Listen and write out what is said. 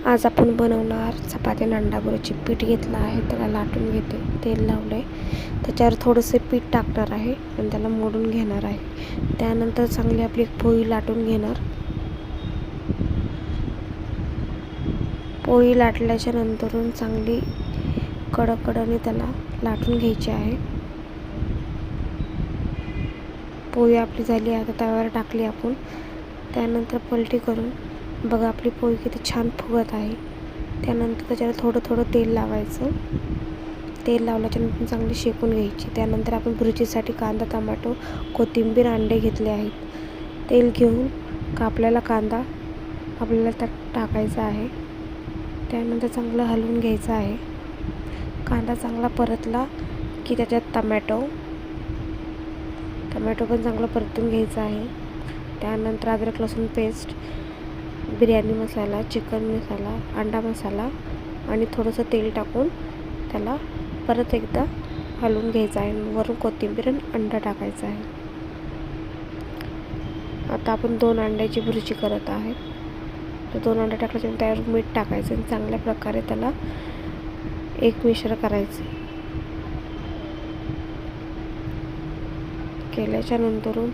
आज आपण बनवणार चपाती आणि अंडा बुर्जी. पीठ घेतलं आहे, त्याला लाटून घेते, तेल लावले, त्याच्यावर थोडंसे पीठ टाकणार आहे आणि त्याला मोडून घेणार आहे. त्यानंतर चांगली आपली पोळी लाटून घेणार. पोळी लाटल्याच्या नंतरून चांगली कडकडने त्याला लाटून घ्यायची आहे. पोळी आपली झाली, आता तव्यावर टाकली आपण. त्यानंतर पलटी करून बघा आपली पोळी किती छान फुगत आहे. त्यानंतर त्याच्यावर थोडं थोडं तेल लावायचं. तेल लावल्याच्या नंतर चांगली शेकून घ्यायची. त्यानंतर आपण भुर्जीसाठी कांदा, टमाटो, कोथिंबीर, अंडे घेतले आहेत. तेल घेऊन कापलेला कांदा आपल्याला त्यात टाकायचा आहे. त्यानंतर चांगलं हलवून घ्यायचं आहे. कांदा चांगला परतला की त्याच्यात टमॅटो पण चांगलं परतून घ्यायचं आहे. त्यानंतर अद्रक लसूण पेस्ट, बिर्याणी मसाला, चिकन मसाला, अंडा मसाला आणि थोडंसं तेल टाकून त्याला परत एकदा हलवून घ्यायचं आहे. वरून कोथिंबीर आणि अंडा टाकायचा आहे. आता आपण 2 अंड्याची भुर्जी करत आहे. तर 2 अंडे टाकल्याच्यानंतर त्यावर मीठ टाकायचं आणि चांगल्या प्रकारे त्याला एक मिश्र करायचे. केल्याच्या नंतरून